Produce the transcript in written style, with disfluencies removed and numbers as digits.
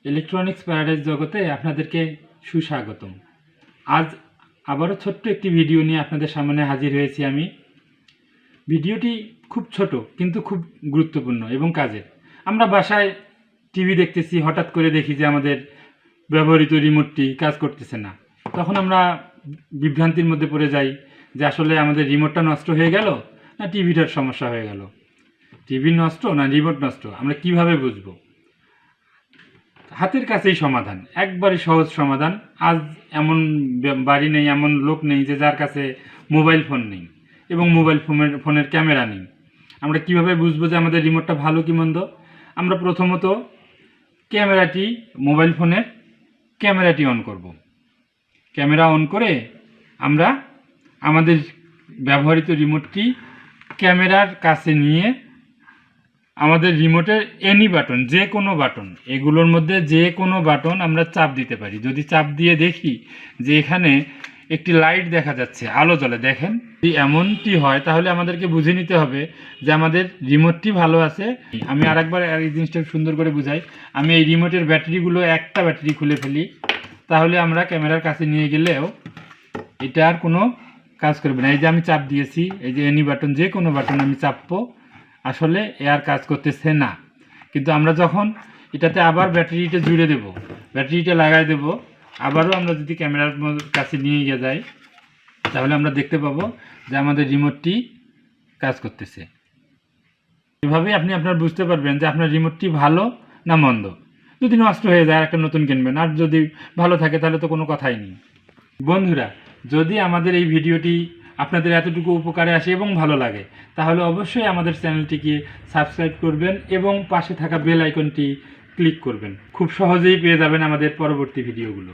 Electronics paradise জগতে আপনাদেরকে সুস্বাগতম। আজ আবারও ছোট্ট একটি ভিডিও নিয়ে আপনাদের সামনে হাজির হয়েছি আমি। ভিডিওটি খুব ছোট কিন্তু খুব গুরুত্বপূর্ণ এবং কাজের। আমরা বাসায় টিভি দেখতেছি, হঠাৎ করে দেখি যে আমাদের ব্যবহৃত রিমোটটি কাজ করতেছে না। তখন আমরা বিভ্রান্তির মধ্যে পড়ে যাই যে আসলে আমাদের রিমোটটা নষ্ট হয়ে গেল না টিভিটার সমস্যা হয়ে গেল, টিভি নষ্ট না রিমোট নষ্ট, আমরা কিভাবে বুঝবো? হাতের কাছেই সমাধান, একবারে সহজ সমাধান। আজ এমন বাড়ি নেই, এমন লোক নেই যে যার কাছে মোবাইল ফোন নেই এবং মোবাইল ফোনের ক্যামেরা নেই। আমরা কিভাবে বুঝবো যে আমাদের রিমোটটা ভালো কি মন্দ? আমরা প্রথমত মোবাইল ফোনের ক্যামেরাটি অন করব। ক্যামেরা অন করে আমরা আমাদের ব্যবহৃত রিমোটটি ক্যামেরার কাছে নিয়ে আমাদের রিমোটের এনি বাটন, যে কোনো বাটন, এগুলোর মধ্যে যে কোনো বাটন আমরা চাপ দিতে পারি। যদি চাপ দিয়ে দেখি যে এখানে একটি লাইট দেখা যাচ্ছে, আলো জ্বলে, দেখেন, যদি এমনটি হয় তাহলে আমাদেরকে বুঝে নিতে হবে যে আমাদের রিমোটটি ভালো আছে। আমি আরেকবার এই জিনিসটা সুন্দর করে বুঝাই। আমি এই রিমোটের ব্যাটারিগুলো একটা ব্যাটারি খুলে ফেলি, তাহলে আমরা ক্যামেরার কাছে নিয়ে গেলেও এটা আর কোনো কাজ করবে না। এই যে আমি চাপ দিয়েছি, এই যে এনি বাটন, যে কোনো বাটন আমি চাপবো, আসলে এ আর কাজ করতেছে না। কিন্তু আমরা যখন এটাতে আবার ব্যাটারিটা জুড়ে দেব, ব্যাটারিটা লাগাই দেব, আবারও আমরা যদি ক্যামেরার কাছে নিয়ে গিয়ে যাই তাহলে আমরা দেখতে পাবো যে আমাদের রিমোটটি কাজ করতেছে। এভাবেই আপনি আপনার বুঝতে পারবেন যে আপনার রিমোটটি ভালো না মন্দ। যদি নষ্ট হয়ে যায় একটা নতুন কিনবেন, আর যদি ভালো থাকে তাহলে তো কোনো কথাই নেই। বন্ধুরা, যদি আমাদের এই ভিডিওটি আপনাদের এতটুকু উপকারে আসে এবং ভালো লাগে তাহলে অবশ্যই আমাদের চ্যানেলটিকে সাবস্ক্রাইব করবেন এবং পাশে থাকা বেল আইকনটি ক্লিক করবেন। খুব সহজেই পেয়ে যাবেন আমাদের পরবর্তী ভিডিওগুলো।